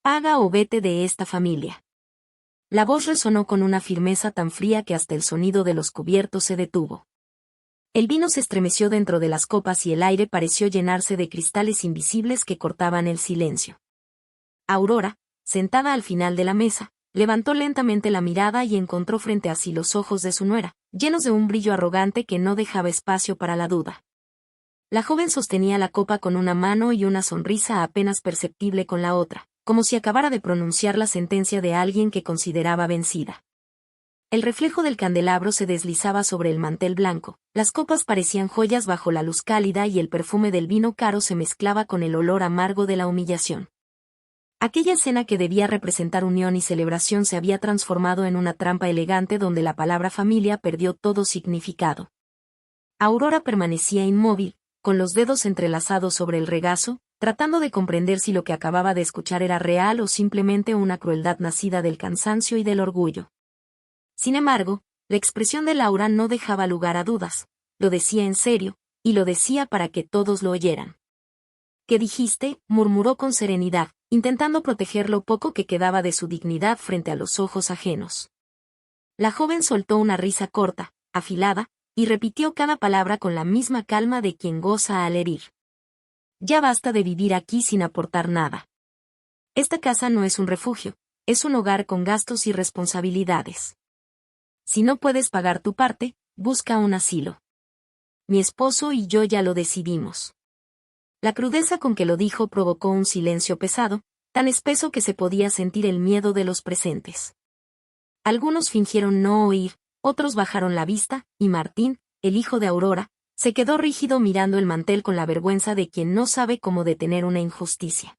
Haga o vete de esta familia. La voz resonó con una firmeza tan fría que hasta el sonido de los cubiertos se detuvo. El vino se estremeció dentro de las copas y el aire pareció llenarse de cristales invisibles que cortaban el silencio. Aurora, sentada al final de la mesa, levantó lentamente la mirada y encontró frente a sí los ojos de su nuera, llenos de un brillo arrogante que no dejaba espacio para la duda. La joven sostenía la copa con una mano y una sonrisa apenas perceptible con la otra, como si acabara de pronunciar la sentencia de alguien que consideraba vencida. El reflejo del candelabro se deslizaba sobre el mantel blanco, las copas parecían joyas bajo la luz cálida y el perfume del vino caro se mezclaba con el olor amargo de la humillación. Aquella escena que debía representar unión y celebración se había transformado en una trampa elegante donde la palabra familia perdió todo significado. Aurora permanecía inmóvil, con los dedos entrelazados sobre el regazo, tratando de comprender si lo que acababa de escuchar era real o simplemente una crueldad nacida del cansancio y del orgullo. Sin embargo, la expresión de Laura no dejaba lugar a dudas, lo decía en serio, y lo decía para que todos lo oyeran. ¿Qué dijiste?, murmuró con serenidad, intentando proteger lo poco que quedaba de su dignidad frente a los ojos ajenos. La joven soltó una risa corta, afilada, y repitió cada palabra con la misma calma de quien goza al herir. Ya basta de vivir aquí sin aportar nada. Esta casa no es un refugio, es un hogar con gastos y responsabilidades. Si no puedes pagar tu parte, busca un asilo. Mi esposo y yo ya lo decidimos. La crudeza con que lo dijo provocó un silencio pesado, tan espeso que se podía sentir el miedo de los presentes. Algunos fingieron no oír, otros bajaron la vista, y Martín, el hijo de Aurora, se quedó rígido mirando el mantel con la vergüenza de quien no sabe cómo detener una injusticia.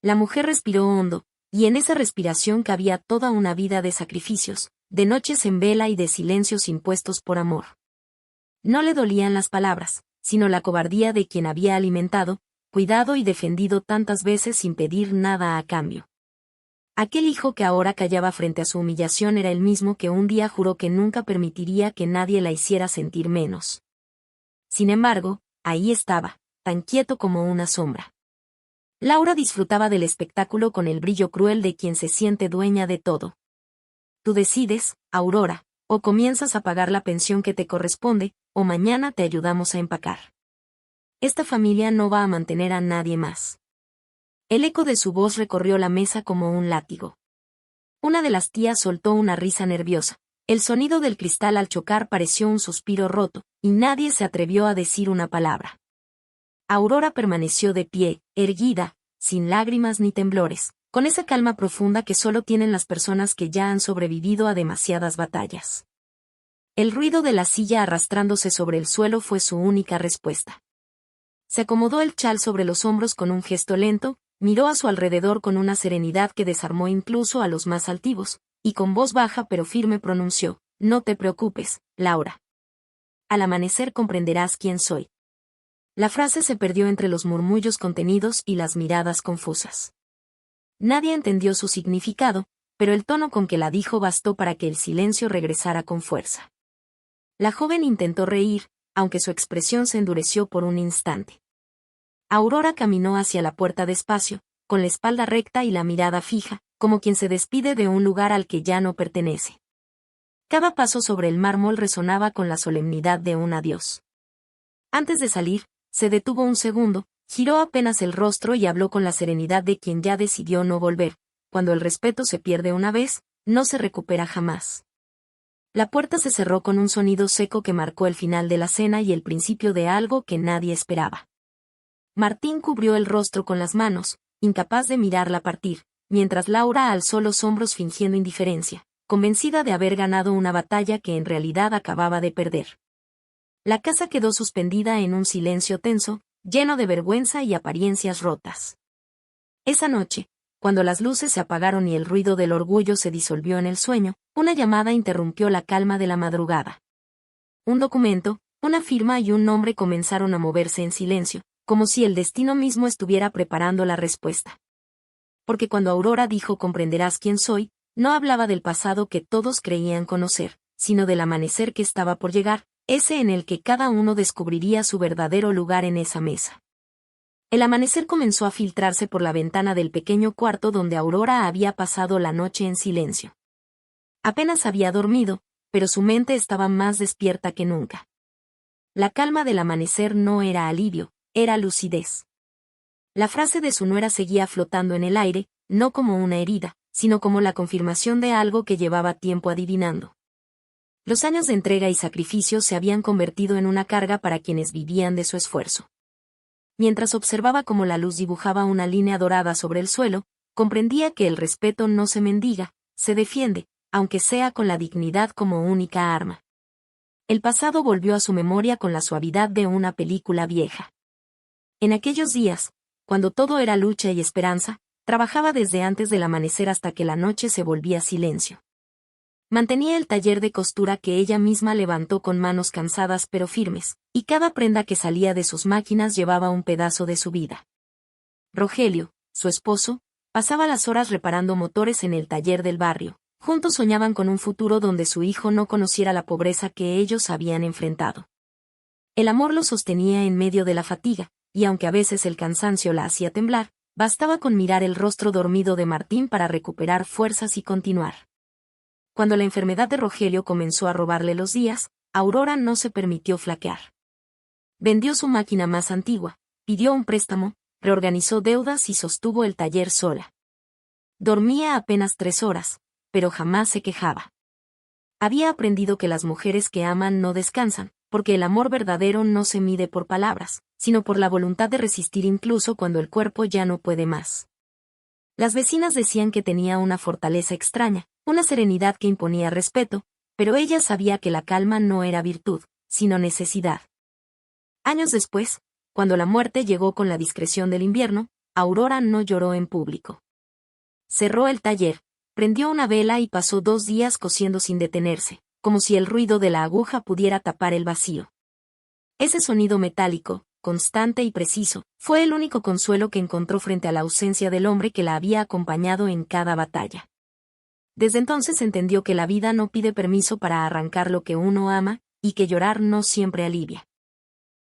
La mujer respiró hondo, y en esa respiración cabía toda una vida de sacrificios, de noches en vela y de silencios impuestos por amor. No le dolían las palabras, sino la cobardía de quien había alimentado, cuidado y defendido tantas veces sin pedir nada a cambio. Aquel hijo que ahora callaba frente a su humillación era el mismo que un día juró que nunca permitiría que nadie la hiciera sentir menos. Sin embargo, ahí estaba, tan quieto como una sombra. Laura disfrutaba del espectáculo con el brillo cruel de quien se siente dueña de todo. Tú decides, Aurora, o comienzas a pagar la pensión que te corresponde, o mañana te ayudamos a empacar. Esta familia no va a mantener a nadie más. El eco de su voz recorrió la mesa como un látigo. Una de las tías soltó una risa nerviosa. El sonido del cristal al chocar pareció un suspiro roto, y nadie se atrevió a decir una palabra. Aurora permaneció de pie, erguida, sin lágrimas ni temblores, con esa calma profunda que solo tienen las personas que ya han sobrevivido a demasiadas batallas. El ruido de la silla arrastrándose sobre el suelo fue su única respuesta. Se acomodó el chal sobre los hombros con un gesto lento, miró a su alrededor con una serenidad que desarmó incluso a los más altivos, y con voz baja pero firme pronunció: no te preocupes, Laura. Al amanecer comprenderás quién soy. La frase se perdió entre los murmullos contenidos y las miradas confusas. Nadie entendió su significado, pero el tono con que la dijo bastó para que el silencio regresara con fuerza. La joven intentó reír, aunque su expresión se endureció por un instante. Aurora caminó hacia la puerta despacio, con la espalda recta y la mirada fija, como quien se despide de un lugar al que ya no pertenece. Cada paso sobre el mármol resonaba con la solemnidad de un adiós. Antes de salir, se detuvo un segundo, giró apenas el rostro y habló con la serenidad de quien ya decidió no volver. Cuando el respeto se pierde una vez, no se recupera jamás. La puerta se cerró con un sonido seco que marcó el final de la cena y el principio de algo que nadie esperaba. Martín cubrió el rostro con las manos, incapaz de mirarla partir, mientras Laura alzó los hombros fingiendo indiferencia, convencida de haber ganado una batalla que en realidad acababa de perder. La casa quedó suspendida en un silencio tenso, lleno de vergüenza y apariencias rotas. Esa noche, cuando las luces se apagaron y el ruido del orgullo se disolvió en el sueño, una llamada interrumpió la calma de la madrugada. Un documento, una firma y un nombre comenzaron a moverse en silencio, como si el destino mismo estuviera preparando la respuesta. Porque cuando Aurora dijo comprenderás quién soy, no hablaba del pasado que todos creían conocer, sino del amanecer que estaba por llegar, ese en el que cada uno descubriría su verdadero lugar en esa mesa. El amanecer comenzó a filtrarse por la ventana del pequeño cuarto donde Aurora había pasado la noche en silencio. Apenas había dormido, pero su mente estaba más despierta que nunca. La calma del amanecer no era alivio, era lucidez. La frase de su nuera seguía flotando en el aire, no como una herida, sino como la confirmación de algo que llevaba tiempo adivinando. Los años de entrega y sacrificio se habían convertido en una carga para quienes vivían de su esfuerzo. Mientras observaba cómo la luz dibujaba una línea dorada sobre el suelo, comprendía que el respeto no se mendiga, se defiende, aunque sea con la dignidad como única arma. El pasado volvió a su memoria con la suavidad de una película vieja. En aquellos días, cuando todo era lucha y esperanza, trabajaba desde antes del amanecer hasta que la noche se volvía silencio. Mantenía el taller de costura que ella misma levantó con manos cansadas pero firmes, y cada prenda que salía de sus máquinas llevaba un pedazo de su vida. Rogelio, su esposo, pasaba las horas reparando motores en el taller del barrio. Juntos soñaban con un futuro donde su hijo no conociera la pobreza que ellos habían enfrentado. El amor los sostenía en medio de la fatiga, y aunque a veces el cansancio la hacía temblar, bastaba con mirar el rostro dormido de Martín para recuperar fuerzas y continuar. Cuando la enfermedad de Rogelio comenzó a robarle los días, Aurora no se permitió flaquear. Vendió su máquina más antigua, pidió un préstamo, reorganizó deudas y sostuvo el taller sola. Dormía apenas 3 horas, pero jamás se quejaba. Había aprendido que las mujeres que aman no descansan, porque el amor verdadero no se mide por palabras, sino por la voluntad de resistir incluso cuando el cuerpo ya no puede más. Las vecinas decían que tenía una fortaleza extraña, una serenidad que imponía respeto, pero ella sabía que la calma no era virtud, sino necesidad. Años después, cuando la muerte llegó con la discreción del invierno, Aurora no lloró en público. Cerró el taller, prendió una vela y pasó 2 días cosiendo sin detenerse, como si el ruido de la aguja pudiera tapar el vacío. Ese sonido metálico, constante y preciso, fue el único consuelo que encontró frente a la ausencia del hombre que la había acompañado en cada batalla. Desde entonces entendió que la vida no pide permiso para arrancar lo que uno ama, y que llorar no siempre alivia.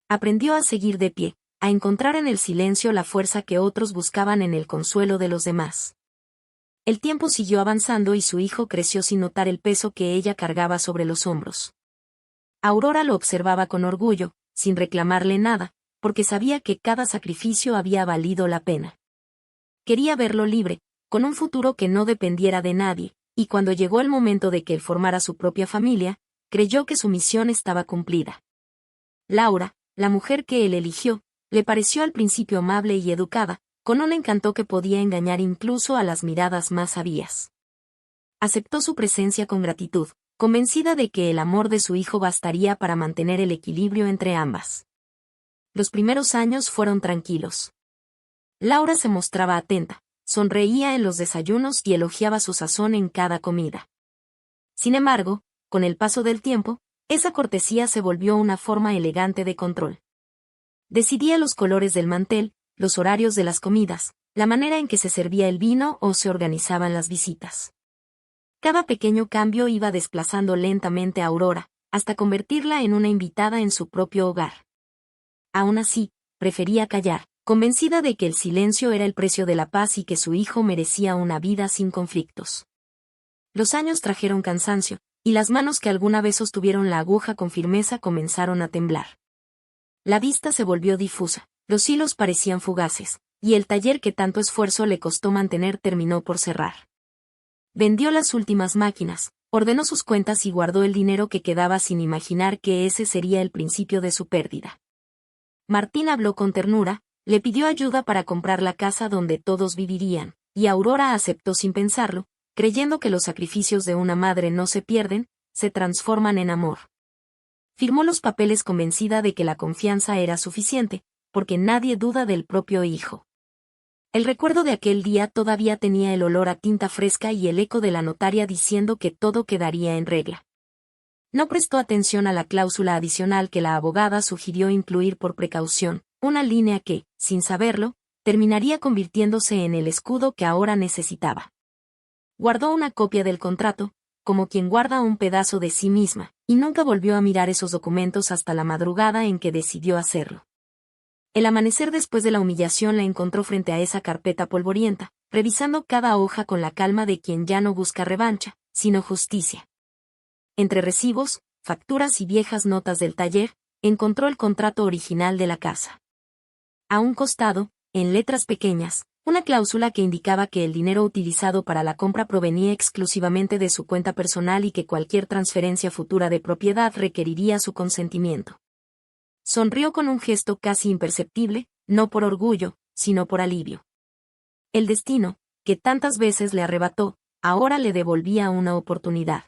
Aprendió a seguir de pie, a encontrar en el silencio la fuerza que otros buscaban en el consuelo de los demás. El tiempo siguió avanzando y su hijo creció sin notar el peso que ella cargaba sobre los hombros. Aurora lo observaba con orgullo, sin reclamarle nada, porque sabía que cada sacrificio había valido la pena. Quería verlo libre, con un futuro que no dependiera de nadie, y cuando llegó el momento de que él formara su propia familia, creyó que su misión estaba cumplida. Laura, la mujer que él eligió, le pareció al principio amable y educada, con un encanto que podía engañar incluso a las miradas más sabias. Aceptó su presencia con gratitud, convencida de que el amor de su hijo bastaría para mantener el equilibrio entre ambas. Los primeros años fueron tranquilos. Laura se mostraba atenta, sonreía en los desayunos y elogiaba su sazón en cada comida. Sin embargo, con el paso del tiempo, esa cortesía se volvió una forma elegante de control. Decidía los colores del mantel, los horarios de las comidas, la manera en que se servía el vino o se organizaban las visitas. Cada pequeño cambio iba desplazando lentamente a Aurora, hasta convertirla en una invitada en su propio hogar. Aún así, prefería callar, convencida de que el silencio era el precio de la paz y que su hijo merecía una vida sin conflictos. Los años trajeron cansancio, y las manos que alguna vez sostuvieron la aguja con firmeza comenzaron a temblar. La vista se volvió difusa, los hilos parecían fugaces, y el taller que tanto esfuerzo le costó mantener terminó por cerrar. Vendió las últimas máquinas, ordenó sus cuentas y guardó el dinero que quedaba sin imaginar que ese sería el principio de su pérdida. Martín habló con ternura, le pidió ayuda para comprar la casa donde todos vivirían, y Aurora aceptó sin pensarlo, creyendo que los sacrificios de una madre no se pierden, se transforman en amor. Firmó los papeles convencida de que la confianza era suficiente, porque nadie duda del propio hijo. El recuerdo de aquel día todavía tenía el olor a tinta fresca y el eco de la notaria diciendo que todo quedaría en regla. No prestó atención a la cláusula adicional que la abogada sugirió incluir por precaución, una línea que, sin saberlo, terminaría convirtiéndose en el escudo que ahora necesitaba. Guardó una copia del contrato, como quien guarda un pedazo de sí misma, y nunca volvió a mirar esos documentos hasta la madrugada en que decidió hacerlo. El amanecer después de la humillación la encontró frente a esa carpeta polvorienta, revisando cada hoja con la calma de quien ya no busca revancha, sino justicia. Entre recibos, facturas y viejas notas del taller, encontró el contrato original de la casa. A un costado, en letras pequeñas, una cláusula que indicaba que el dinero utilizado para la compra provenía exclusivamente de su cuenta personal y que cualquier transferencia futura de propiedad requeriría su consentimiento. Sonrió con un gesto casi imperceptible, no por orgullo, sino por alivio. El destino, que tantas veces le arrebató, ahora le devolvía una oportunidad.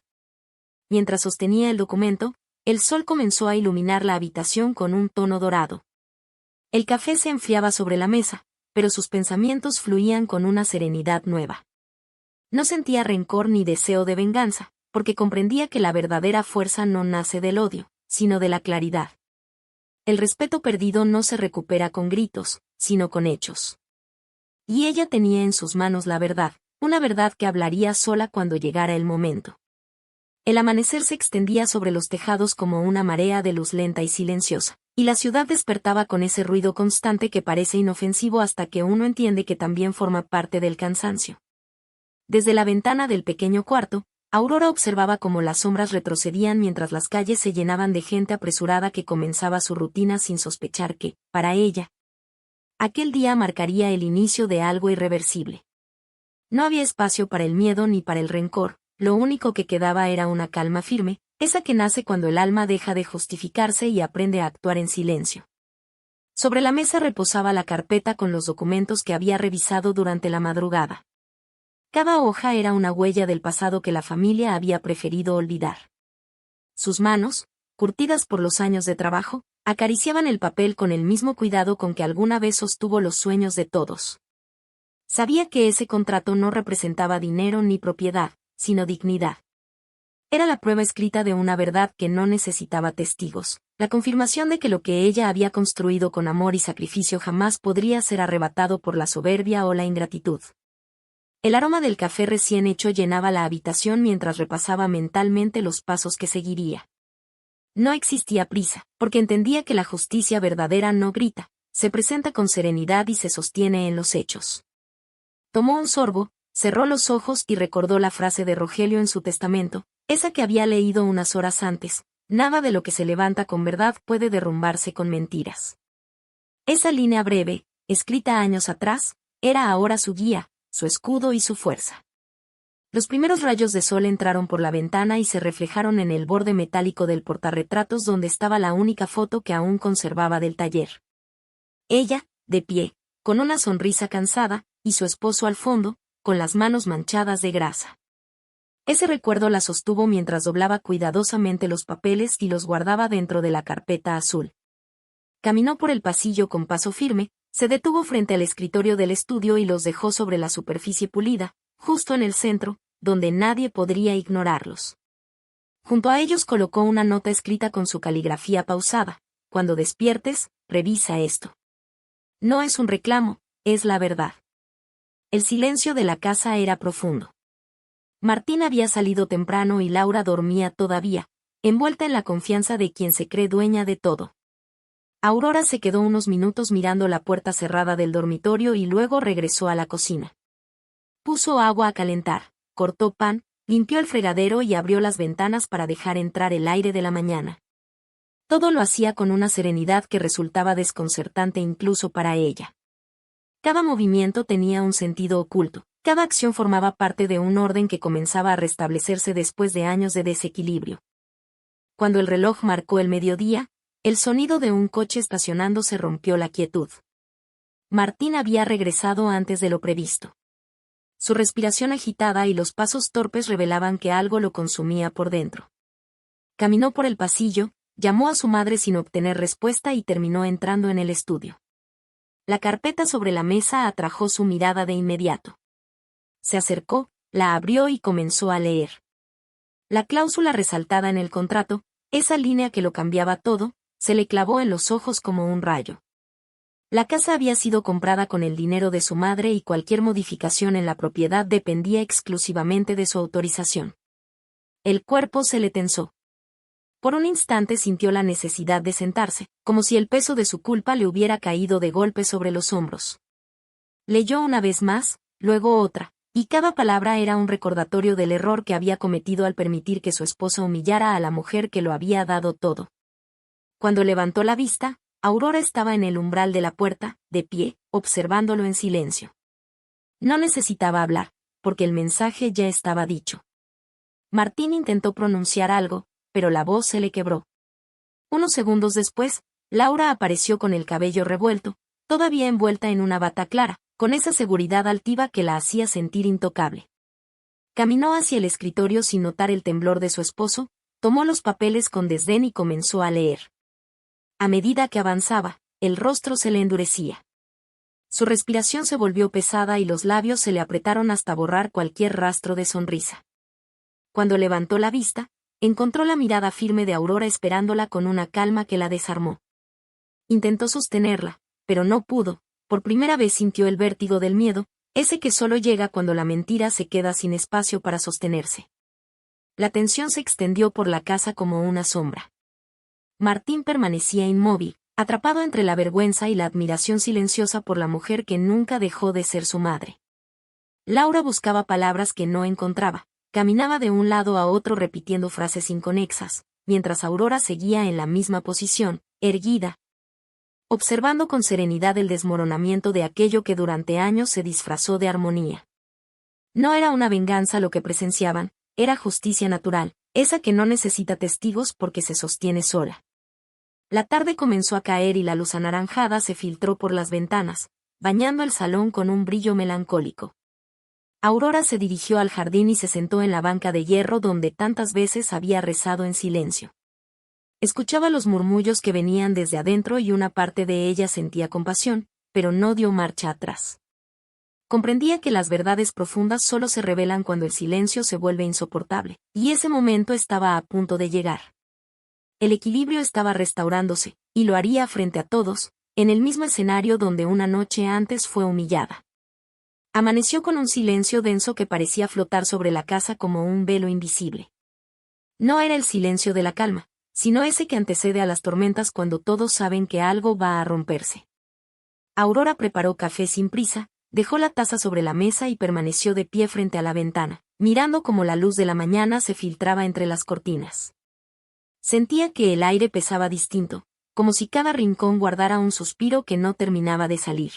Mientras sostenía el documento, el sol comenzó a iluminar la habitación con un tono dorado. El café se enfriaba sobre la mesa, pero sus pensamientos fluían con una serenidad nueva. No sentía rencor ni deseo de venganza, porque comprendía que la verdadera fuerza no nace del odio, sino de la claridad. El respeto perdido no se recupera con gritos, sino con hechos. Y ella tenía en sus manos la verdad, una verdad que hablaría sola cuando llegara el momento. El amanecer se extendía sobre los tejados como una marea de luz lenta y silenciosa, y la ciudad despertaba con ese ruido constante que parece inofensivo hasta que uno entiende que también forma parte del cansancio. Desde la ventana del pequeño cuarto, Aurora observaba cómo las sombras retrocedían mientras las calles se llenaban de gente apresurada que comenzaba su rutina sin sospechar que, para ella, aquel día marcaría el inicio de algo irreversible. No había espacio para el miedo ni para el rencor, lo único que quedaba era una calma firme, esa que nace cuando el alma deja de justificarse y aprende a actuar en silencio. Sobre la mesa reposaba la carpeta con los documentos que había revisado durante la madrugada. Cada hoja era una huella del pasado que la familia había preferido olvidar. Sus manos, curtidas por los años de trabajo, acariciaban el papel con el mismo cuidado con que alguna vez sostuvo los sueños de todos. Sabía que ese contrato no representaba dinero ni propiedad, sino dignidad. Era la prueba escrita de una verdad que no necesitaba testigos, la confirmación de que lo que ella había construido con amor y sacrificio jamás podría ser arrebatado por la soberbia o la ingratitud. El aroma del café recién hecho llenaba la habitación mientras repasaba mentalmente los pasos que seguiría. No existía prisa, porque entendía que la justicia verdadera no grita, se presenta con serenidad y se sostiene en los hechos. Tomó un sorbo, cerró los ojos y recordó la frase de Rogelio en su testamento, esa que había leído unas horas antes: nada de lo que se levanta con verdad puede derrumbarse con mentiras. Esa línea breve, escrita años atrás, era ahora su guía, su escudo y su fuerza. Los primeros rayos de sol entraron por la ventana y se reflejaron en el borde metálico del portarretratos donde estaba la única foto que aún conservaba del taller. Ella, de pie, con una sonrisa cansada, y su esposo al fondo, con las manos manchadas de grasa. Ese recuerdo la sostuvo mientras doblaba cuidadosamente los papeles y los guardaba dentro de la carpeta azul. Caminó por el pasillo con paso firme, se detuvo frente al escritorio del estudio y los dejó sobre la superficie pulida, justo en el centro, donde nadie podría ignorarlos. Junto a ellos colocó una nota escrita con su caligrafía pausada: cuando despiertes, revisa esto. No es un reclamo, es la verdad. El silencio de la casa era profundo. Martín había salido temprano y Laura dormía todavía, envuelta en la confianza de quien se cree dueña de todo. Aurora se quedó unos minutos mirando la puerta cerrada del dormitorio y luego regresó a la cocina. Puso agua a calentar, cortó pan, limpió el fregadero y abrió las ventanas para dejar entrar el aire de la mañana. Todo lo hacía con una serenidad que resultaba desconcertante incluso para ella. Cada movimiento tenía un sentido oculto, cada acción formaba parte de un orden que comenzaba a restablecerse después de años de desequilibrio. Cuando el reloj marcó el mediodía, el sonido de un coche estacionándose rompió la quietud. Martín había regresado antes de lo previsto. Su respiración agitada y los pasos torpes revelaban que algo lo consumía por dentro. Caminó por el pasillo, llamó a su madre sin obtener respuesta y terminó entrando en el estudio. La carpeta sobre la mesa atrajo su mirada de inmediato. Se acercó, la abrió y comenzó a leer. La cláusula resaltada en el contrato, esa línea que lo cambiaba todo, se le clavó en los ojos como un rayo. La casa había sido comprada con el dinero de su madre y cualquier modificación en la propiedad dependía exclusivamente de su autorización. El cuerpo se le tensó. Por un instante sintió la necesidad de sentarse, como si el peso de su culpa le hubiera caído de golpe sobre los hombros. Leyó una vez más, luego otra, y cada palabra era un recordatorio del error que había cometido al permitir que su esposa humillara a la mujer que lo había dado todo. Cuando levantó la vista, Aurora estaba en el umbral de la puerta, de pie, observándolo en silencio. No necesitaba hablar, porque el mensaje ya estaba dicho. Martín intentó pronunciar algo, pero la voz se le quebró. Unos segundos después, Laura apareció con el cabello revuelto, todavía envuelta en una bata clara, con esa seguridad altiva que la hacía sentir intocable. Caminó hacia el escritorio sin notar el temblor de su esposo, tomó los papeles con desdén y comenzó a leer. A medida que avanzaba, el rostro se le endurecía. Su respiración se volvió pesada y los labios se le apretaron hasta borrar cualquier rastro de sonrisa. Cuando levantó la vista, encontró la mirada firme de Aurora esperándola con una calma que la desarmó. Intentó sostenerla, pero no pudo. Por primera vez sintió el vértigo del miedo, ese que solo llega cuando la mentira se queda sin espacio para sostenerse. La tensión se extendió por la casa como una sombra. Martín permanecía inmóvil, atrapado entre la vergüenza y la admiración silenciosa por la mujer que nunca dejó de ser su madre. Laura buscaba palabras que no encontraba, caminaba de un lado a otro repitiendo frases inconexas, mientras Aurora seguía en la misma posición, erguida, observando con serenidad el desmoronamiento de aquello que durante años se disfrazó de armonía. No era una venganza lo que presenciaban, era justicia natural, esa que no necesita testigos porque se sostiene sola. La tarde comenzó a caer y la luz anaranjada se filtró por las ventanas, bañando el salón con un brillo melancólico. Aurora se dirigió al jardín y se sentó en la banca de hierro donde tantas veces había rezado en silencio. Escuchaba los murmullos que venían desde adentro y una parte de ella sentía compasión, pero no dio marcha atrás. Comprendía que las verdades profundas solo se revelan cuando el silencio se vuelve insoportable, y ese momento estaba a punto de llegar. El equilibrio estaba restaurándose, y lo haría frente a todos, en el mismo escenario donde una noche antes fue humillada. Amaneció con un silencio denso que parecía flotar sobre la casa como un velo invisible. No era el silencio de la calma, sino ese que antecede a las tormentas cuando todos saben que algo va a romperse. Aurora preparó café sin prisa, dejó la taza sobre la mesa y permaneció de pie frente a la ventana, mirando cómo la luz de la mañana se filtraba entre las cortinas. Sentía que el aire pesaba distinto, como si cada rincón guardara un suspiro que no terminaba de salir.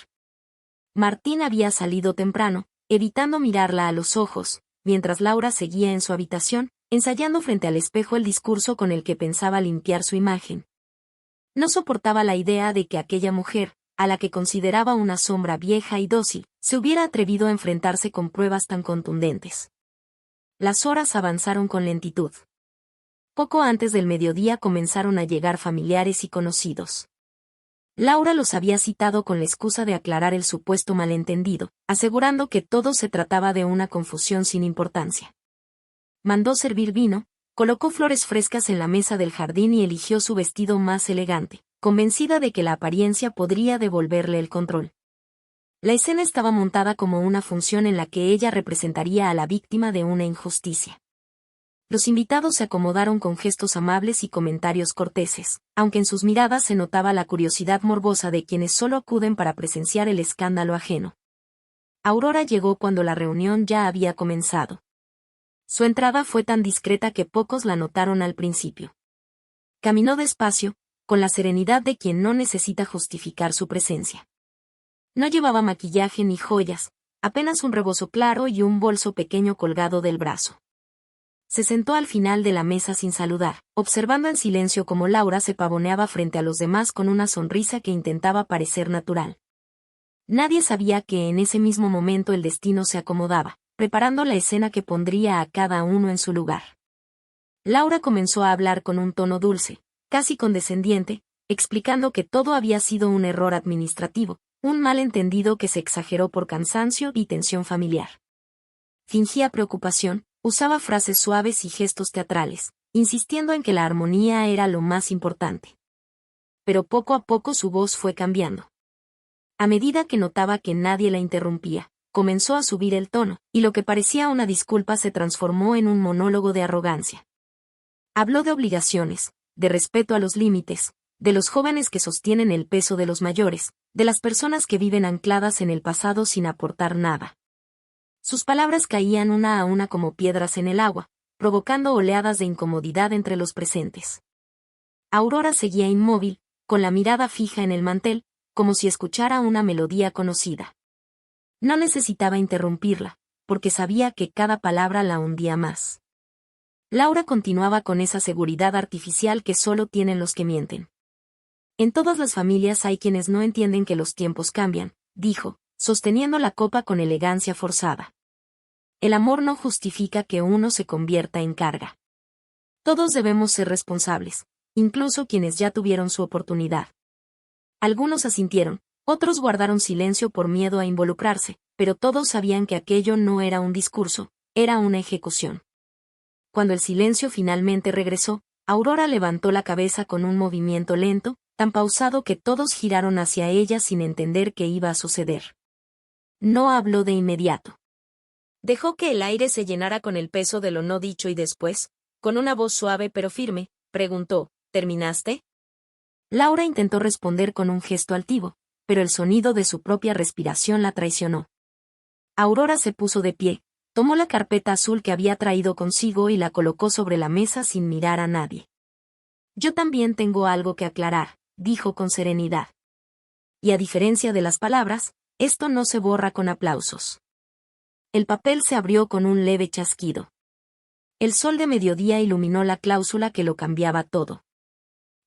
Martín había salido temprano, evitando mirarla a los ojos, mientras Laura seguía en su habitación, ensayando frente al espejo el discurso con el que pensaba limpiar su imagen. No soportaba la idea de que aquella mujer, a la que consideraba una sombra vieja y dócil, se hubiera atrevido a enfrentarse con pruebas tan contundentes. Las horas avanzaron con lentitud. Poco antes del mediodía comenzaron a llegar familiares y conocidos. Laura los había citado con la excusa de aclarar el supuesto malentendido, asegurando que todo se trataba de una confusión sin importancia. Mandó servir vino, colocó flores frescas en la mesa del jardín y eligió su vestido más elegante, convencida de que la apariencia podría devolverle el control. La escena estaba montada como una función en la que ella representaría a la víctima de una injusticia. Los invitados se acomodaron con gestos amables y comentarios corteses, aunque en sus miradas se notaba la curiosidad morbosa de quienes solo acuden para presenciar el escándalo ajeno. Aurora llegó cuando la reunión ya había comenzado. Su entrada fue tan discreta que pocos la notaron al principio. Caminó despacio, con la serenidad de quien no necesita justificar su presencia. No llevaba maquillaje ni joyas, apenas un rebozo claro y un bolso pequeño colgado del brazo. Se sentó al final de la mesa sin saludar, observando en silencio cómo Laura se pavoneaba frente a los demás con una sonrisa que intentaba parecer natural. Nadie sabía que en ese mismo momento el destino se acomodaba, preparando la escena que pondría a cada uno en su lugar. Laura comenzó a hablar con un tono dulce, casi condescendiente, explicando que todo había sido un error administrativo, un malentendido que se exageró por cansancio y tensión familiar. Fingía preocupación, usaba frases suaves y gestos teatrales, insistiendo en que la armonía era lo más importante. Pero poco a poco su voz fue cambiando. A medida que notaba que nadie la interrumpía, comenzó a subir el tono, y lo que parecía una disculpa se transformó en un monólogo de arrogancia. Habló de obligaciones, de respeto a los límites, de los jóvenes que sostienen el peso de los mayores, de las personas que viven ancladas en el pasado sin aportar nada. Sus palabras caían una a una como piedras en el agua, provocando oleadas de incomodidad entre los presentes. Aurora seguía inmóvil, con la mirada fija en el mantel, como si escuchara una melodía conocida. No necesitaba interrumpirla, porque sabía que cada palabra la hundía más. Laura continuaba con esa seguridad artificial que solo tienen los que mienten. En todas las familias hay quienes no entienden que los tiempos cambian, dijo, sosteniendo la copa con elegancia forzada. El amor no justifica que uno se convierta en carga. Todos debemos ser responsables, incluso quienes ya tuvieron su oportunidad. Algunos asintieron, otros guardaron silencio por miedo a involucrarse, pero todos sabían que aquello no era un discurso, era una ejecución. Cuando el silencio finalmente regresó, Aurora levantó la cabeza con un movimiento lento, tan pausado que todos giraron hacia ella sin entender qué iba a suceder. No habló de inmediato. Dejó que el aire se llenara con el peso de lo no dicho y después, con una voz suave pero firme, preguntó, ¿terminaste? Laura intentó responder con un gesto altivo, pero el sonido de su propia respiración la traicionó. Aurora se puso de pie, tomó la carpeta azul que había traído consigo y la colocó sobre la mesa sin mirar a nadie. Yo también tengo algo que aclarar, dijo con serenidad. Y a diferencia de las palabras, esto no se borra con aplausos. El papel se abrió con un leve chasquido. El sol de mediodía iluminó la cláusula que lo cambiaba todo.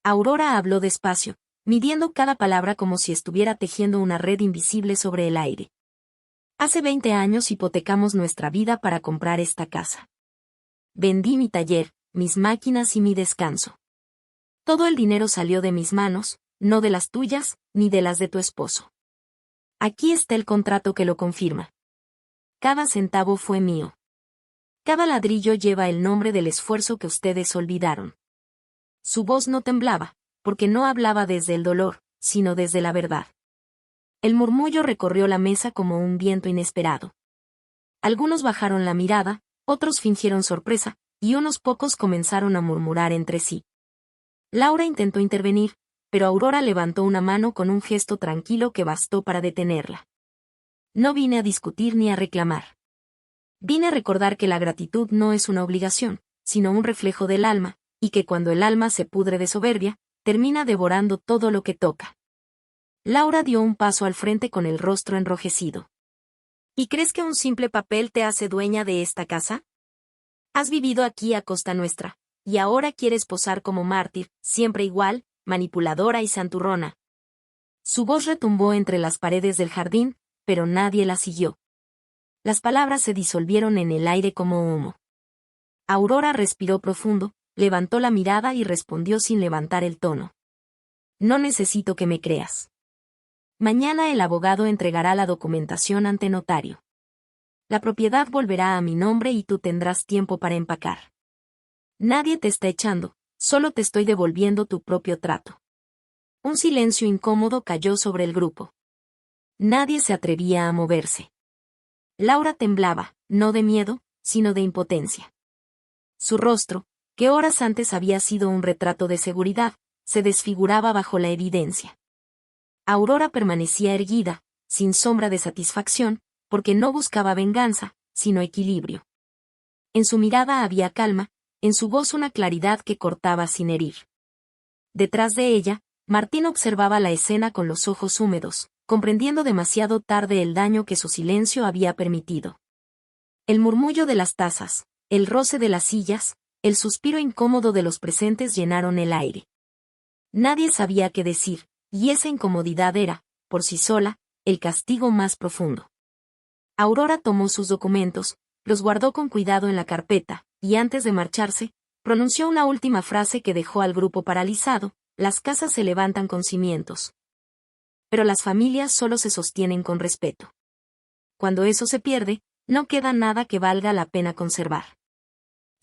Aurora habló despacio, midiendo cada palabra como si estuviera tejiendo una red invisible sobre el aire. Hace 20 años hipotecamos nuestra vida para comprar esta casa. Vendí mi taller, mis máquinas y mi descanso. Todo el dinero salió de mis manos, no de las tuyas, ni de las de tu esposo. Aquí está el contrato que lo confirma. Cada centavo fue mío. Cada ladrillo lleva el nombre del esfuerzo que ustedes olvidaron. Su voz no temblaba, porque no hablaba desde el dolor, sino desde la verdad. El murmullo recorrió la mesa como un viento inesperado. Algunos bajaron la mirada, otros fingieron sorpresa, y unos pocos comenzaron a murmurar entre sí. Laura intentó intervenir, pero Aurora levantó una mano con un gesto tranquilo que bastó para detenerla. No vine a discutir ni a reclamar. Vine a recordar que la gratitud no es una obligación, sino un reflejo del alma, y que cuando el alma se pudre de soberbia, termina devorando todo lo que toca. Laura dio un paso al frente con el rostro enrojecido. ¿Y crees que un simple papel te hace dueña de esta casa? Has vivido aquí a costa nuestra, y ahora quieres posar como mártir, siempre igual, manipuladora y santurrona. Su voz retumbó entre las paredes del jardín, pero nadie la siguió. Las palabras se disolvieron en el aire como humo. Aurora respiró profundo, levantó la mirada y respondió sin levantar el tono. No necesito que me creas. Mañana el abogado entregará la documentación ante notario. La propiedad volverá a mi nombre y tú tendrás tiempo para empacar. Nadie te está echando, solo te estoy devolviendo tu propio trato. Un silencio incómodo cayó sobre el grupo. Nadie se atrevía a moverse. Laura temblaba, no de miedo, sino de impotencia. Su rostro, que horas antes había sido un retrato de seguridad, se desfiguraba bajo la evidencia. Aurora permanecía erguida, sin sombra de satisfacción, porque no buscaba venganza, sino equilibrio. En su mirada había calma, en su voz una claridad que cortaba sin herir. Detrás de ella, Martín observaba la escena con los ojos húmedos, comprendiendo demasiado tarde el daño que su silencio había permitido. El murmullo de las tazas, el roce de las sillas, el suspiro incómodo de los presentes llenaron el aire. Nadie sabía qué decir, y esa incomodidad era, por sí sola, el castigo más profundo. Aurora tomó sus documentos, los guardó con cuidado en la carpeta, y antes de marcharse, pronunció una última frase que dejó al grupo paralizado: las casas se levantan con cimientos. Pero las familias solo se sostienen con respeto. Cuando eso se pierde, no queda nada que valga la pena conservar.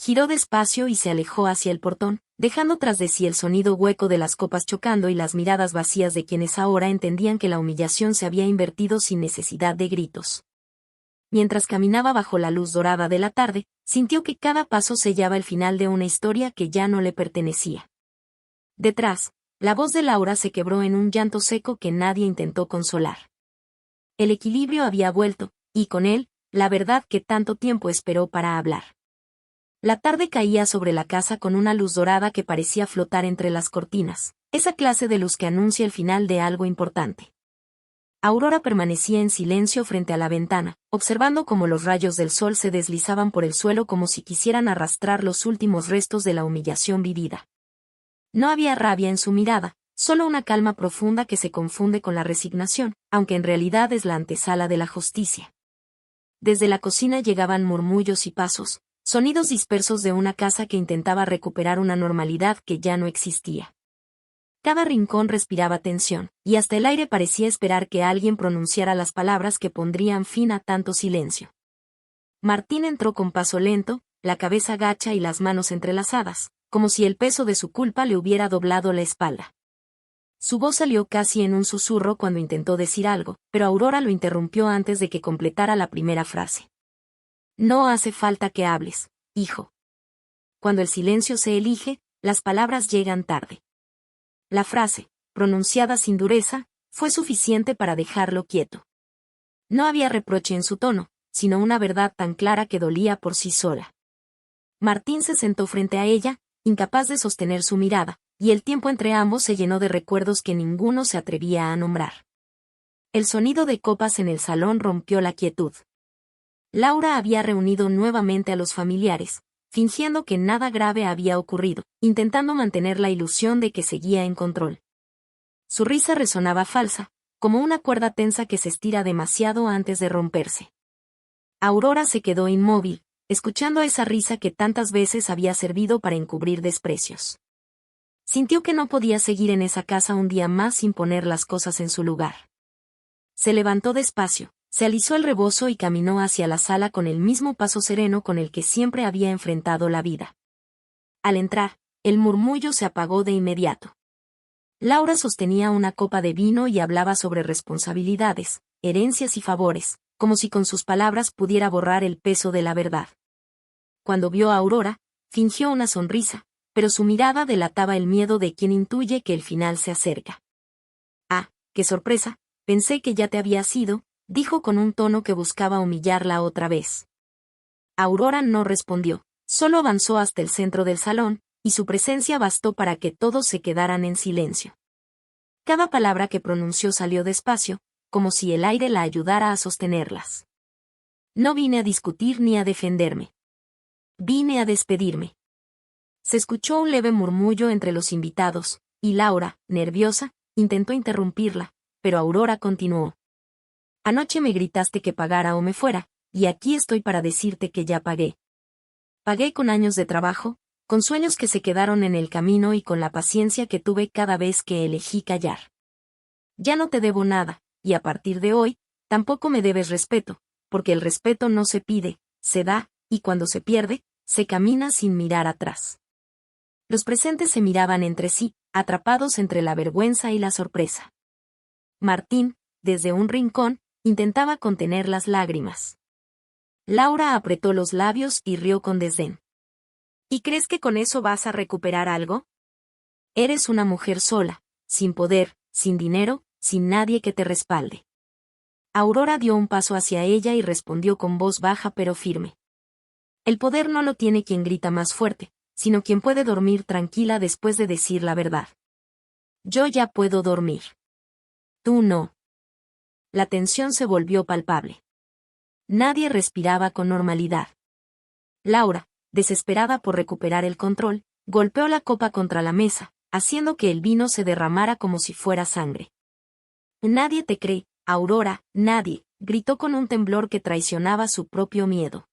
Giró despacio y se alejó hacia el portón, dejando tras de sí el sonido hueco de las copas chocando y las miradas vacías de quienes ahora entendían que la humillación se había invertido sin necesidad de gritos. Mientras caminaba bajo la luz dorada de la tarde, sintió que cada paso sellaba el final de una historia que ya no le pertenecía. Detrás, la voz de Laura se quebró en un llanto seco que nadie intentó consolar. El equilibrio había vuelto, y con él, la verdad que tanto tiempo esperó para hablar. La tarde caía sobre la casa con una luz dorada que parecía flotar entre las cortinas, esa clase de luz que anuncia el final de algo importante. Aurora permanecía en silencio frente a la ventana, observando cómo los rayos del sol se deslizaban por el suelo como si quisieran arrastrar los últimos restos de la humillación vivida. No había rabia en su mirada, solo una calma profunda que se confunde con la resignación, aunque en realidad es la antesala de la justicia. Desde la cocina llegaban murmullos y pasos, sonidos dispersos de una casa que intentaba recuperar una normalidad que ya no existía. Cada rincón respiraba tensión, y hasta el aire parecía esperar que alguien pronunciara las palabras que pondrían fin a tanto silencio. Martín entró con paso lento, la cabeza gacha y las manos entrelazadas, como si el peso de su culpa le hubiera doblado la espalda. Su voz salió casi en un susurro cuando intentó decir algo, pero Aurora lo interrumpió antes de que completara la primera frase. No hace falta que hables, hijo. Cuando el silencio se elige, las palabras llegan tarde. La frase, pronunciada sin dureza, fue suficiente para dejarlo quieto. No había reproche en su tono, sino una verdad tan clara que dolía por sí sola. Martín se sentó frente a ella, incapaz de sostener su mirada, y el tiempo entre ambos se llenó de recuerdos que ninguno se atrevía a nombrar. El sonido de copas en el salón rompió la quietud. Laura había reunido nuevamente a los familiares, fingiendo que nada grave había ocurrido, intentando mantener la ilusión de que seguía en control. Su risa resonaba falsa, como una cuerda tensa que se estira demasiado antes de romperse. Aurora se quedó inmóvil, escuchando esa risa que tantas veces había servido para encubrir desprecios. Sintió que no podía seguir en esa casa un día más sin poner las cosas en su lugar. Se levantó despacio, se alisó el rebozo y caminó hacia la sala con el mismo paso sereno con el que siempre había enfrentado la vida. Al entrar, el murmullo se apagó de inmediato. Laura sostenía una copa de vino y hablaba sobre responsabilidades, herencias y favores, como si con sus palabras pudiera borrar el peso de la verdad. Cuando vio a Aurora, fingió una sonrisa, pero su mirada delataba el miedo de quien intuye que el final se acerca. «Ah, qué sorpresa, pensé que ya te habías ido», dijo con un tono que buscaba humillarla otra vez. Aurora no respondió, solo avanzó hasta el centro del salón, y su presencia bastó para que todos se quedaran en silencio. Cada palabra que pronunció salió despacio, como si el aire la ayudara a sostenerlas. No vine a discutir ni a defenderme. Vine a despedirme. Se escuchó un leve murmullo entre los invitados, y Laura, nerviosa, intentó interrumpirla, pero Aurora continuó. Anoche me gritaste que pagara o me fuera, y aquí estoy para decirte que ya pagué. Pagué con años de trabajo, con sueños que se quedaron en el camino y con la paciencia que tuve cada vez que elegí callar. Ya no te debo nada, y a partir de hoy, tampoco me debes respeto, porque el respeto no se pide, se da, y cuando se pierde, se camina sin mirar atrás. Los presentes se miraban entre sí, atrapados entre la vergüenza y la sorpresa. Martín, desde un rincón, intentaba contener las lágrimas. Laura apretó los labios y rió con desdén. ¿Y crees que con eso vas a recuperar algo? Eres una mujer sola, sin poder, sin dinero, sin nadie que te respalde. Aurora dio un paso hacia ella y respondió con voz baja pero firme. El poder no lo tiene quien grita más fuerte, sino quien puede dormir tranquila después de decir la verdad. Yo ya puedo dormir. Tú no. La tensión se volvió palpable. Nadie respiraba con normalidad. Laura, desesperada por recuperar el control, golpeó la copa contra la mesa, haciendo que el vino se derramara como si fuera sangre. Nadie te cree, Aurora, nadie, gritó con un temblor que traicionaba su propio miedo.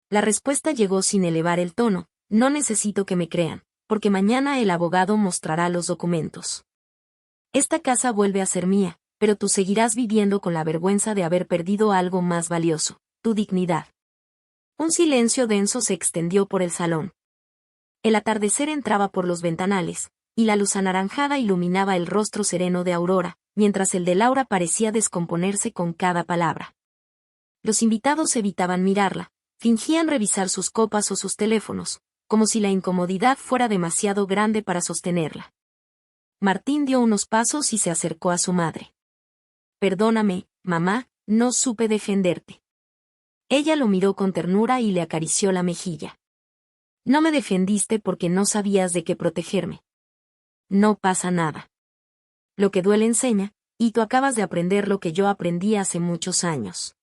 La respuesta llegó sin elevar el tono, no necesito que me crean, porque mañana el abogado mostrará los documentos. Esta casa vuelve a ser mía, pero tú seguirás viviendo con la vergüenza de haber perdido algo más valioso, tu dignidad. Un silencio denso se extendió por el salón. El atardecer entraba por los ventanales, y la luz anaranjada iluminaba el rostro sereno de Aurora, mientras el de Laura parecía descomponerse con cada palabra. Los invitados evitaban mirarla, fingían revisar sus copas o sus teléfonos, como si la incomodidad fuera demasiado grande para sostenerla. Martín dio unos pasos y se acercó a su madre. Perdóname, mamá, no supe defenderte. Ella lo miró con ternura y le acarició la mejilla. No me defendiste porque no sabías de qué protegerme. No pasa nada. Lo que duele enseña, y tú acabas de aprender lo que yo aprendí hace muchos años.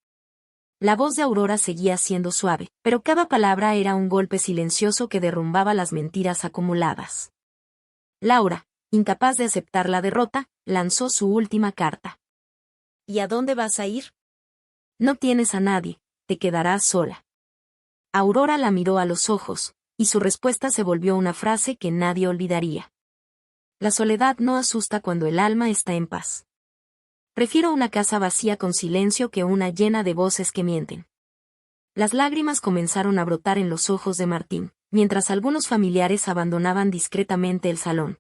La voz de Aurora seguía siendo suave, pero cada palabra era un golpe silencioso que derrumbaba las mentiras acumuladas. Laura, incapaz de aceptar la derrota, lanzó su última carta. ¿Y a dónde vas a ir? No tienes a nadie, te quedarás sola. Aurora la miró a los ojos, y su respuesta se volvió una frase que nadie olvidaría. La soledad no asusta cuando el alma está en paz. Prefiero una casa vacía con silencio que una llena de voces que mienten. Las lágrimas comenzaron a brotar en los ojos de Martín, mientras algunos familiares abandonaban discretamente el salón.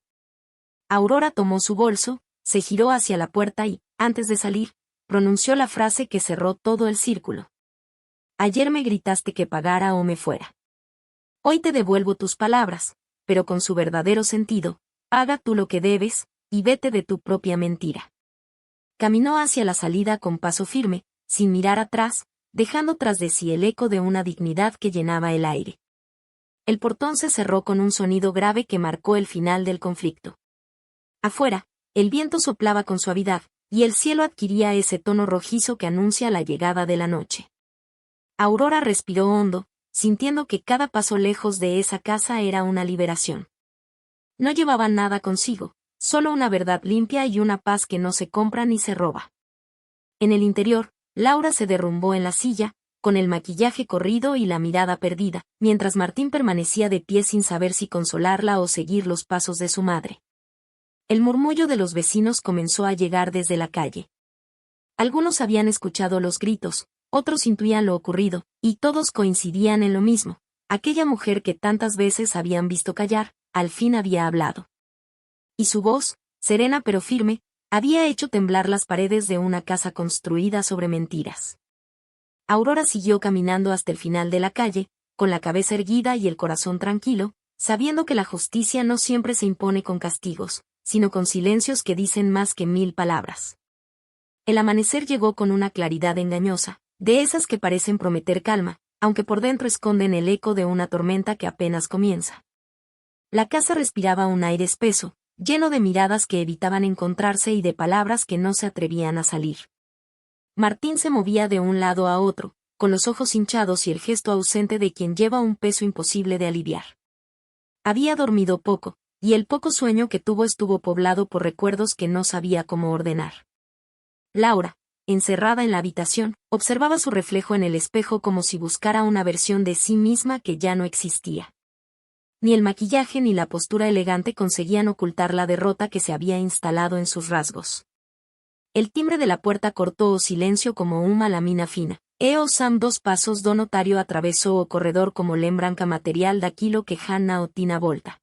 Aurora tomó su bolso, se giró hacia la puerta y, antes de salir, pronunció la frase que cerró todo el círculo. Ayer me gritaste que pagara o me fuera. Hoy te devuelvo tus palabras, pero con su verdadero sentido, haga tú lo que debes, y vete de tu propia mentira. Caminó hacia la salida con paso firme, sin mirar atrás, dejando tras de sí el eco de una dignidad que llenaba el aire. El portón se cerró con un sonido grave que marcó el final del conflicto. Afuera, el viento soplaba con suavidad, y el cielo adquiría ese tono rojizo que anuncia la llegada de la noche. Aurora respiró hondo, sintiendo que cada paso lejos de esa casa era una liberación. No llevaba nada consigo, solo una verdad limpia y una paz que no se compra ni se roba. En el interior, Laura se derrumbó en la silla, con el maquillaje corrido y la mirada perdida, mientras Martín permanecía de pie sin saber si consolarla o seguir los pasos de su madre. El murmullo de los vecinos comenzó a llegar desde la calle. Algunos habían escuchado los gritos, otros intuían lo ocurrido, y todos coincidían en lo mismo. Aquella mujer que tantas veces habían visto callar, al fin había hablado. Y su voz, serena pero firme, había hecho temblar las paredes de una casa construida sobre mentiras. Aurora siguió caminando hasta el final de la calle, con la cabeza erguida y el corazón tranquilo, sabiendo que la justicia no siempre se impone con castigos, sino con silencios que dicen más que 1000 palabras. El amanecer llegó con una claridad engañosa, de esas que parecen prometer calma, aunque por dentro esconden el eco de una tormenta que apenas comienza. La casa respiraba un aire espeso, lleno de miradas que evitaban encontrarse y de palabras que no se atrevían a salir. Martín se movía de un lado a otro, con los ojos hinchados y el gesto ausente de quien lleva un peso imposible de aliviar. Había dormido poco, y el poco sueño que tuvo estuvo poblado por recuerdos que no sabía cómo ordenar. Laura, encerrada en la habitación, observaba su reflejo en el espejo como si buscara una versión de sí misma que ya no existía. Ni el maquillaje ni la postura elegante conseguían ocultar la derrota que se había instalado en sus rasgos. El timbre de la puerta cortó o silencio como una lámina fina. Sam 2 pasos do notario atravesó o corredor como lembranca material daquilo que Hanna o Tina volta.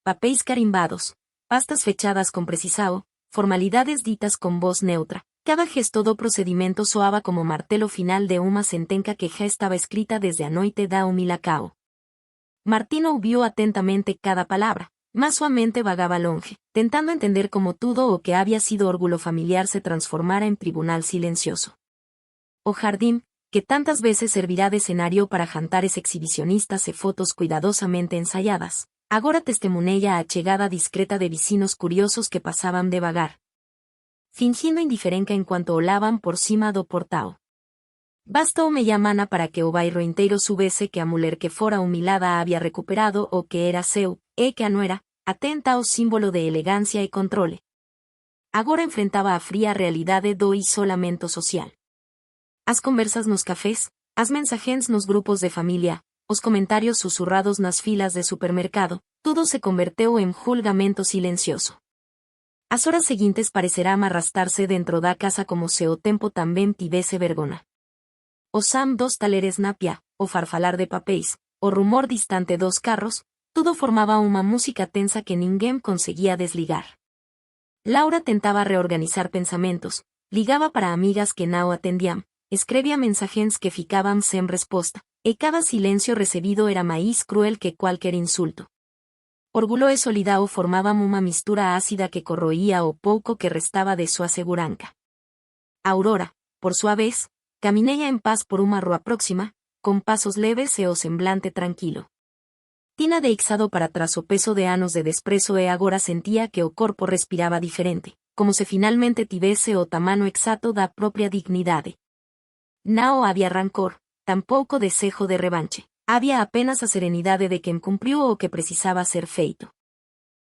Papéis carimbados, pastas fechadas con precisao, formalidades ditas con voz neutra, cada gesto do procedimento soaba como martelo final de una sentenca que já estaba escrita desde a noite da humilacao. Martino vio atentamente cada palabra, más suavemente vagaba longe, tentando entender cómo todo o que había sido orgullo familiar se transformara en tribunal silencioso. O jardín, que tantas veces servirá de escenario para jantares exhibicionistas e fotos cuidadosamente ensayadas, agora testemunella a chegada discreta de vecinos curiosos que pasaban de vagar, fingindo indiferencia en cuanto olaban por cima do portao. Basta o meia mana para que o bairro inteiro subese que a muller que fora humilada había recuperado o que era seu, e que a nuera, atenta ao símbolo de elegancia e controle. Agora enfrentaba a fría realidade do isolamento social. As conversas nos cafés, as mensagens nos grupos de familia, os comentarios susurrados nas filas de supermercado, todo se converteu en julgamento silencioso. As horas seguintes parecerá arrastarse dentro da casa como se o tempo tamén tivese vergona. O Sam 2 taleres na pia, o farfalar de papéis, o rumor distante dos carros, todo formaba unha música tensa que ninguén conseguía desligar. Laura tentaba reorganizar pensamentos, ligaba para amigas que non atendían, escrevía mensagens que ficaban sen resposta, e cada silencio recibido era máis cruel que cualquier insulto. Orgullo e solidao formaban una mistura ácida que corroía o pouco que restaba de su aseguranca. Aurora, por su vez, caminella en paz por una rúa próxima, con pasos leves e o semblante tranquilo. Tina deixado para trás o peso de anos de desprezo e agora sentía que o corpo respiraba diferente, como se finalmente tivese o tamaño exacto da propia dignidade. Nao había rancor, tampouco desejo de revanche. Había apenas a serenidade de quen cumpriu o que precisaba ser feito.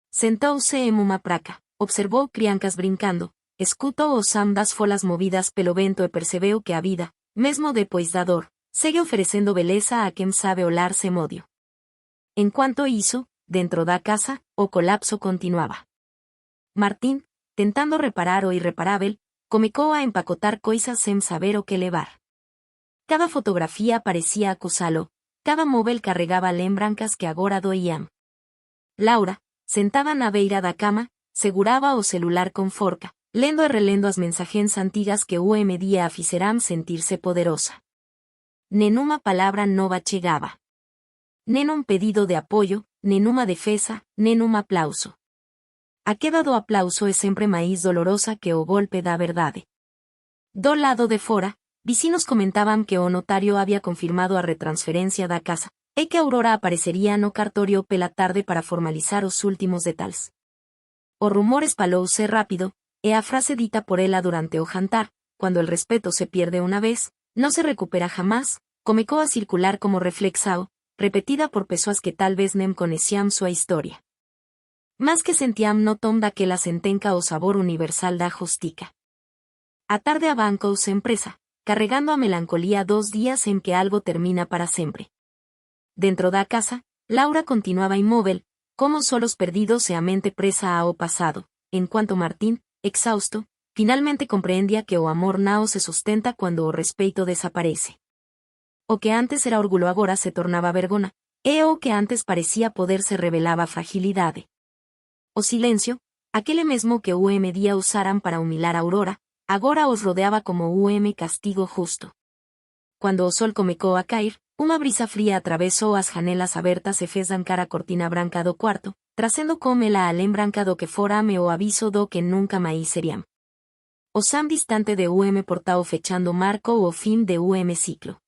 Sentouse en uma praca, observou criancas brincando, escutou os sam das folas movidas pelo vento e percebeu que a vida, mesmo depois da dor, segue oferecendo beleza a quen sabe olar-se modio. Enquanto iso, dentro da casa, o colapso continuaba. Martín, tentando reparar o irreparável, comecou a empacotar coisas sen saber o que levar. Cada fotografía parecía acusalo, cada móvel carregaba lembranzas que agora doían. Laura, sentada na beira da cama, seguraba o celular con forca, lendo e relendo as mensagens antigas que o medía a fixeram sentirse poderosa. Nenuma palabra nova chegaba. Nen un pedido de apoio, nenuma defesa, nenun aplauso. A queda do aplauso é sempre máis dolorosa que o golpe da verdade. Do lado de fora, vecinos comentaban que o notario había confirmado a retransferencia da casa, e que Aurora aparecería no cartorio pela tarde para formalizar os últimos detalles. O rumor espalouse rápido, e a frase dita por ela durante o jantar, cuando el respeto se pierde una vez, no se recupera jamás, comecou a circular como reflexao, repetida por persoas que tal vez nem conheciam súa historia. Más que sentíam no tom daquela sentenca o sabor universal da justica. A tarde abancouse empresa, carregando a melancolía 2 días en que algo termina para sempre. Dentro da casa, Laura continuaba inmóvel, como solos perdidos e a mente presa ao pasado, enquanto Martín, exhausto, finalmente comprendía que o amor nao se sustenta cuando o respeito desaparece. O que antes era orgullo agora se tornaba vergona, e o que antes parecía poder se revelaba fragilidade. O silencio, aquele mesmo que o día usaran para humilar a Aurora, agora os rodeaba como castigo justo. Cuando o sol comecou a cair, unha brisa fría atravesou as janelas abertas e fez dancar a cortina branca do cuarto, trazendo comela a lembranca do que forame o aviso do que nunca máis serían. O sam distante de portao fechando marco o fin de ciclo.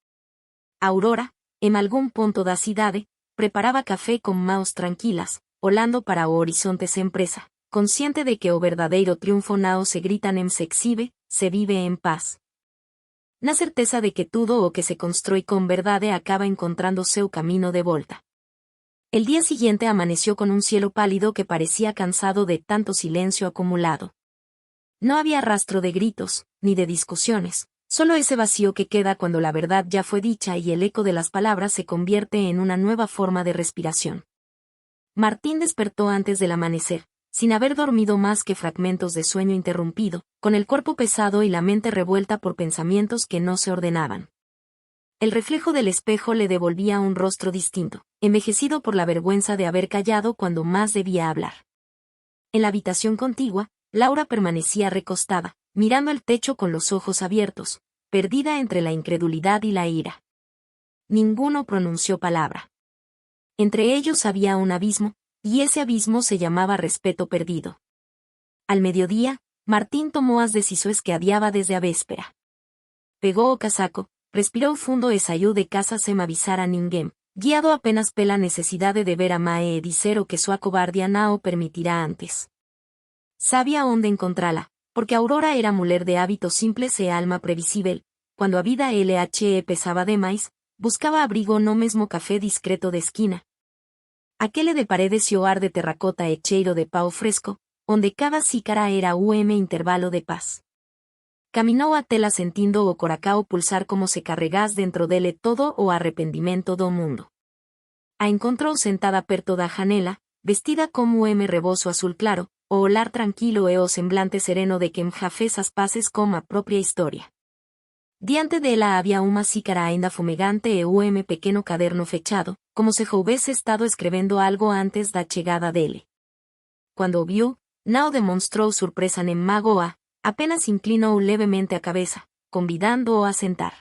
Aurora, en algún punto da cidade, preparaba café con maus tranquilas, olando para o horizonte sen presa, consciente de que o verdadeiro triunfo nao se grita nem se exhibe, se vive en paz. Na certeza de que tudo o que se constrói con verdade acaba encontrando seu camino de volta. El día siguiente amaneció con un cielo pálido que parecía cansado de tanto silencio acumulado. No había rastro de gritos, ni de discusiones, solo ese vacío que queda cuando la verdad ya fue dicha y el eco de las palabras se convierte en una nueva forma de respiración. Martín despertó antes del amanecer, sin haber dormido más que fragmentos de sueño interrumpido, con el cuerpo pesado y la mente revuelta por pensamientos que no se ordenaban. El reflejo del espejo le devolvía un rostro distinto, envejecido por la vergüenza de haber callado cuando más debía hablar. En la habitación contigua, Laura permanecía recostada, mirando el techo con los ojos abiertos, perdida entre la incredulidad y la ira. Ninguno pronunció palabra. Entre ellos había un abismo, y ese abismo se llamaba respeto perdido. Al mediodía, Martín tomó as decisões que adiaba desde a véspera. Pegó o casaco, respirou fundo e saiu de casa sem avisar a ninguém, guiado apenas pela necesidade de ver a Mae e dizer o que sua cobardia não permitirá antes. Sabía onde encontrá-la, porque Aurora era mulher de hábitos simples e alma previsível, quando a vida pesaba demais, buscaba abrigo no mesmo café discreto de esquina. Aquele de paredes e oar de terracota e cheiro de pau fresco, onde cada xícara era intervalo de paz. Caminou a tela sentindo o coracao pulsar como se carregás dentro dele todo o arrependimento do mundo. A encontrou sentada perto da janela, vestida como rebozo azul claro, o olar tranquilo e o semblante sereno de quen já fez as paces con a propia historia. Diante dela había unha xícara aínda fumegante e pequeno caderno fechado, como se houvese estado escrevendo algo antes da chegada dele. Cuando o viu, não demonstrou surpresa nem mágoa, apenas inclinou levemente a cabeza, convidando-o a sentar.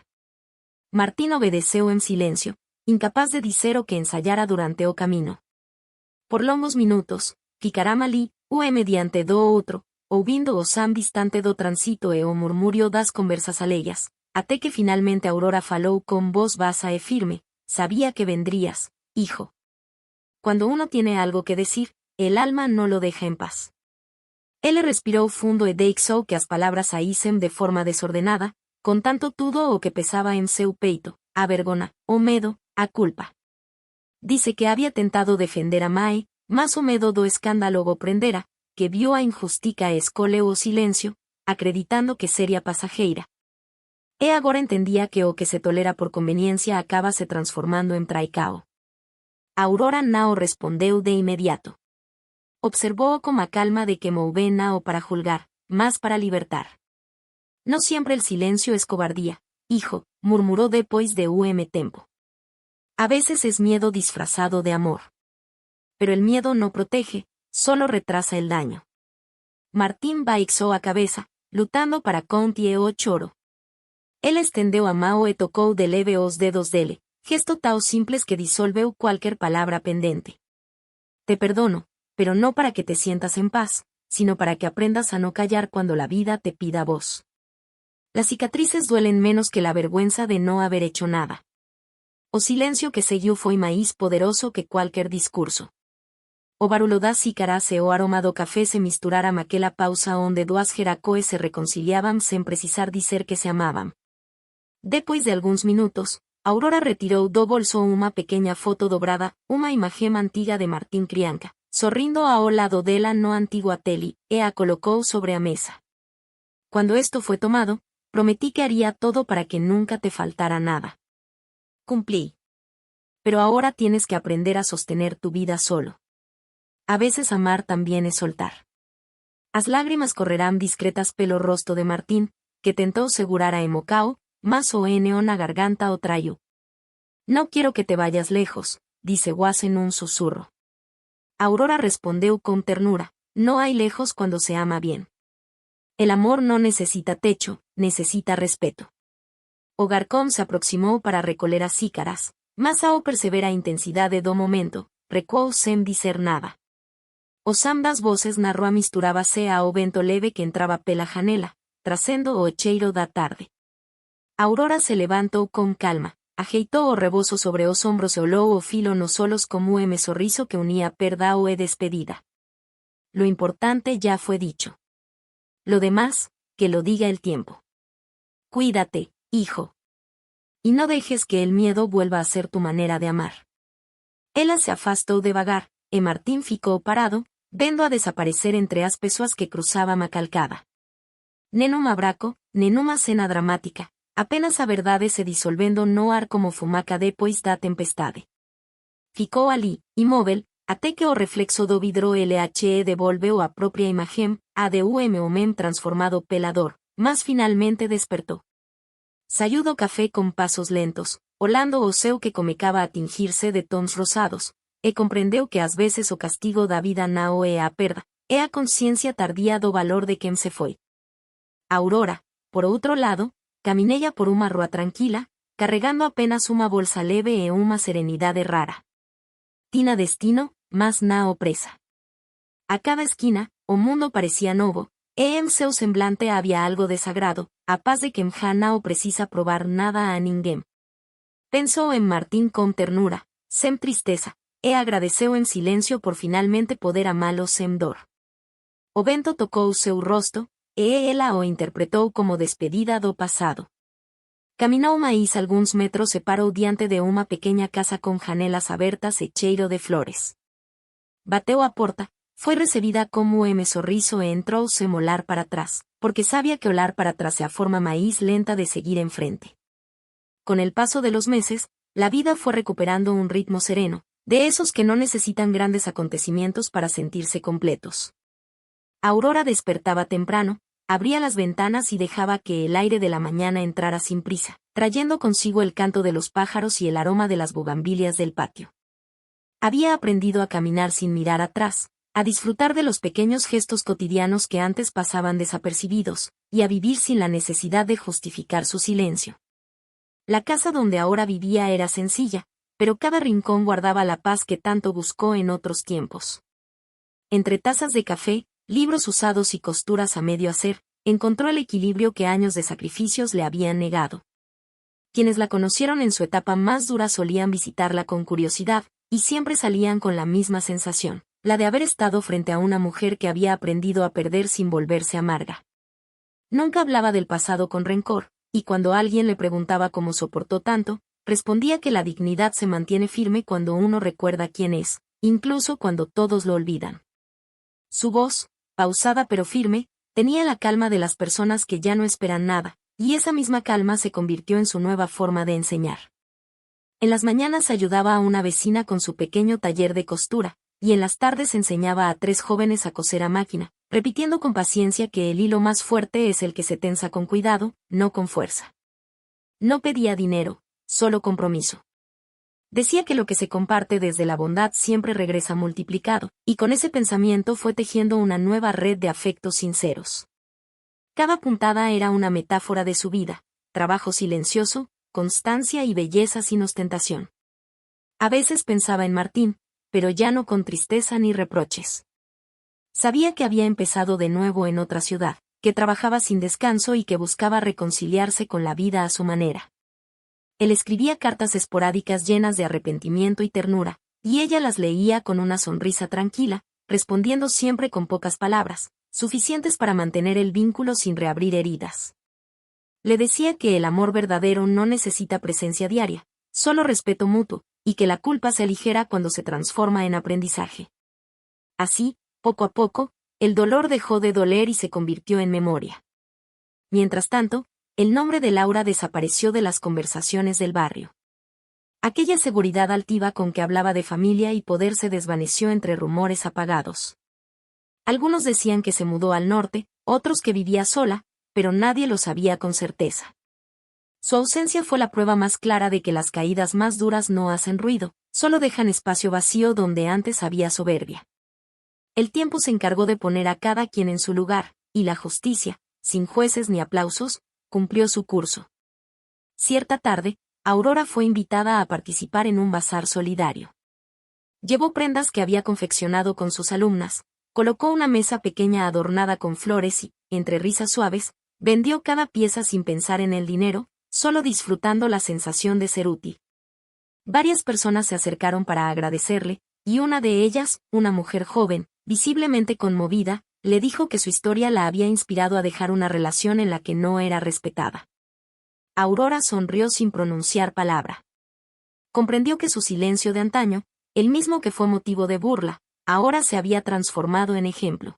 Martín obedeceu en silencio, incapaz de dizer o que ensayara durante o camino. Por longos minutos, ficaram ali, mediante do outro, ouvindo o Sam distante do transito e o murmurio das conversas alheias, até que finalmente Aurora falou con voz baixa e firme: sabía que vendrías, hijo. Cuando uno tiene algo que decir, el alma no lo deja en paz. Ele respirou fundo e deixou que as palavras saíssem de forma desordenada, con tanto tudo o que pesaba en seu peito, a vergonha, o medo, a culpa. Dice que había tentado defender a Mae, mas o medo do escándalo o prendera, que viu a injustica e escolheu o silencio, acreditando que sería pasajeira. E agora entendía que o que se tolera por conveniencia acaba se transformando en traicao. Aurora não respondeu de inmediato. Observó con a calma de que mouve nao para julgar, mas para libertar. No siempre el silencio es cobardía, hijo, murmuró depois de tempo. A veces es miedo disfrazado de amor. Pero el miedo no protege, solo retrasa el daño. Martín baixou a cabeza, lutando para contie o choro. Él estendeu a mão e tocou de leve os dedos dele, gesto tão simples que disolveu cualquier palabra pendente. Te perdono, pero no para que te sientas en paz, sino para que aprendas a no callar cuando la vida te pida voz. Las cicatrices duelen menos que la vergüenza de no haber hecho nada. O silencio que seguiu foi máis poderoso que cualquier discurso. O barulho das xícaras e o aroma do café se misturaram aquela pausa onde duas jeracoes se reconciliaban sem precisar dizer que se amaban. Depois de alguns minutos, Aurora retirou do bolso uma pequena foto dobrada, uma imagem antiga de Martín Crianca, sorrindo ao lado dela no antigo tele, e a colocou sobre a mesa. Cuando esto fue tomado, prometí que haría todo para que nunca te faltara nada. Cumplí. Pero ahora tienes que aprender a sostener tu vida solo. A veces amar también es soltar. As lágrimas correrán discretas pelo rosto de Martín, que tentó segurar a Emocao, mas o eneo na garganta o traiu. No quiero que te vayas lejos, dice Guas en un susurro. Aurora respondeu con ternura, no hay lejos cuando se ama bien. El amor no necesita techo, necesita respeto. O Garcón se aproximou para recolher as xícaras, mas ao perceber a intensidade do momento, recuou sem dizer nada. O Sam das voces na rúa misturábase ao vento leve que entraba pela janela, trazendo o cheiro da tarde. Aurora se levantou con calma, ajeitou o rebozo sobre os ombros e olhou o filo nos olhos como sorriso que unía perdao e despedida. Lo importante ya fue dicho. Lo demás, que lo diga el tiempo. Cuídate, hijo. Y no dejes que el miedo vuelva a ser tu manera de amar. Ela se afastou devagar, e Martín ficou parado, vendo a desaparecer entre as pessoas que cruzaban a calcada. Nenhum abraco, nenhuma cena dramática, apenas a verdade se disolvendo no ar como fumaca depois da tempestade. Ficou ali, imóvel, até que o reflexo do vidro LHE devolveu a propia imagen, a de homem transformado pela dor, mas finalmente despertou. Saiu do café con pasos lentos, olando o céu que comecaba a tingirse de tons rosados, e comprendeu que ás veces o castigo da vida não é a perda, é a consciencia tardía do valor de quen se foi. Aurora, por outro lado, caminella por unha rúa tranquila, carregando apenas unha bolsa leve e unha serenidade rara. Tina destino, mas nao presa. A cada esquina, o mundo parecía novo, e en seu semblante había algo de sagrado, a paz de quen já nao precisa probar nada a ninguén. Pensou en Martín con ternura, sem tristeza, e agradeceu en silencio por finalmente poder amalo sem dor. O vento tocou seu rosto, e ela o interpretou como despedida do pasado. Caminou máis algúns metros e parou diante de unha pequena casa con janelas abertas e cheiro de flores. Bateu a porta, foi recibida como sorriso e entrou sem olhar para atrás, porque sabía que olhar para atrás é a forma máis lenta de seguir en frente. Con el paso de los meses, la vida fue recuperando un ritmo sereno, de esos que no necesitan grandes acontecimientos para sentirse completos. Aurora despertaba temprano, abría las ventanas y dejaba que el aire de la mañana entrara sin prisa, trayendo consigo el canto de los pájaros y el aroma de las bugambilias del patio. Había aprendido a caminar sin mirar atrás, a disfrutar de los pequeños gestos cotidianos que antes pasaban desapercibidos, y a vivir sin la necesidad de justificar su silencio. La casa donde ahora vivía era sencilla, pero cada rincón guardaba la paz que tanto buscó en otros tiempos. Entre tazas de café, libros usados y costuras a medio hacer, encontró el equilibrio que años de sacrificios le habían negado. Quienes la conocieron en su etapa más dura solían visitarla con curiosidad, y siempre salían con la misma sensación, la de haber estado frente a una mujer que había aprendido a perder sin volverse amarga. Nunca hablaba del pasado con rencor, y cuando alguien le preguntaba cómo soportó tanto, respondía que la dignidad se mantiene firme cuando uno recuerda quién es, incluso cuando todos lo olvidan. Su voz, pausada pero firme, tenía la calma de las personas que ya no esperan nada, y esa misma calma se convirtió en su nueva forma de enseñar. En las mañanas ayudaba a una vecina con su pequeño taller de costura, y en las tardes enseñaba a 3 jóvenes a coser a máquina, repitiendo con paciencia que el hilo más fuerte es el que se tensa con cuidado, no con fuerza. No pedía dinero, solo compromiso. Decía que lo que se comparte desde la bondad siempre regresa multiplicado, y con ese pensamiento fue tejiendo una nueva red de afectos sinceros. Cada puntada era una metáfora de su vida, trabajo silencioso, constancia y belleza sin ostentación. A veces pensaba en Martín, pero ya no con tristeza ni reproches. Sabía que había empezado de nuevo en otra ciudad, que trabajaba sin descanso y que buscaba reconciliarse con la vida a su manera. Él escribía cartas esporádicas llenas de arrepentimiento y ternura, y ella las leía con una sonrisa tranquila, respondiendo siempre con pocas palabras, suficientes para mantener el vínculo sin reabrir heridas. Le decía que el amor verdadero no necesita presencia diaria, solo respeto mutuo, y que la culpa se aligera cuando se transforma en aprendizaje. Así, poco a poco, el dolor dejó de doler y se convirtió en memoria. Mientras tanto, el nombre de Laura desapareció de las conversaciones del barrio. Aquella seguridad altiva con que hablaba de familia y poder se desvaneció entre rumores apagados. Algunos decían que se mudó al norte, otros que vivía sola, pero nadie lo sabía con certeza. Su ausencia fue la prueba más clara de que las caídas más duras no hacen ruido, solo dejan espacio vacío donde antes había soberbia. El tiempo se encargó de poner a cada quien en su lugar, y la justicia, sin jueces ni aplausos, cumplió su curso. Cierta tarde, Aurora fue invitada a participar en un bazar solidario. Llevó prendas que había confeccionado con sus alumnas, colocó una mesa pequeña adornada con flores y, entre risas suaves, vendió cada pieza sin pensar en el dinero, solo disfrutando la sensación de ser útil. Varias personas se acercaron para agradecerle, y una de ellas, una mujer joven, visiblemente conmovida, le dijo que su historia la había inspirado a dejar una relación en la que no era respetada. Aurora sonrió sin pronunciar palabra. Comprendió que su silencio de antaño, el mismo que fue motivo de burla, ahora se había transformado en ejemplo.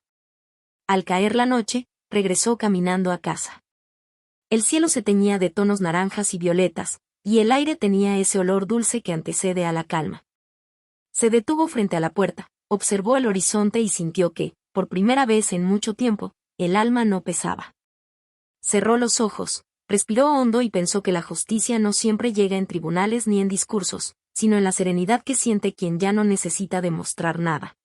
Al caer la noche, regresó caminando a casa. El cielo se teñía de tonos naranjas y violetas, y el aire tenía ese olor dulce que antecede a la calma. Se detuvo frente a la puerta, observó el horizonte y sintió que, por primera vez en mucho tiempo, el alma no pesaba. Cerró los ojos, respiró hondo y pensó que la justicia no siempre llega en tribunales ni en discursos, sino en la serenidad que siente quien ya no necesita demostrar nada.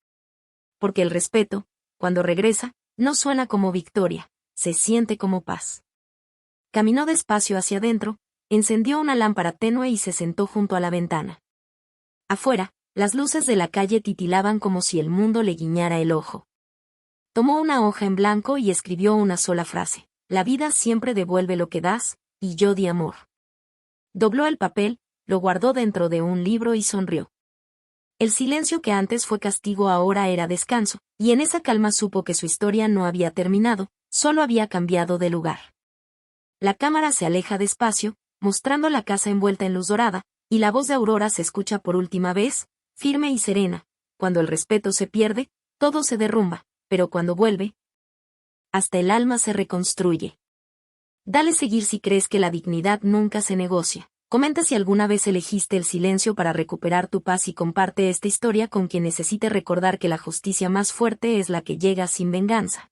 Porque el respeto, cuando regresa, no suena como victoria, se siente como paz. Caminó despacio hacia adentro, encendió una lámpara tenue y se sentó junto a la ventana. Afuera, las luces de la calle titilaban como si el mundo le guiñara el ojo. Tomó una hoja en blanco y escribió una sola frase: la vida siempre devuelve lo que das, y yo di amor. Dobló el papel, lo guardó dentro de un libro y sonrió. El silencio que antes fue castigo ahora era descanso, y en esa calma supo que su historia no había terminado, solo había cambiado de lugar. La cámara se aleja despacio, mostrando la casa envuelta en luz dorada, y la voz de Aurora se escucha por última vez, firme y serena: cuando el respeto se pierde, todo se derrumba, pero cuando vuelve, hasta el alma se reconstruye. Dale seguir si crees que la dignidad nunca se negocia. Comenta si alguna vez elegiste el silencio para recuperar tu paz y comparte esta historia con quien necesite recordar que la justicia más fuerte es la que llega sin venganza.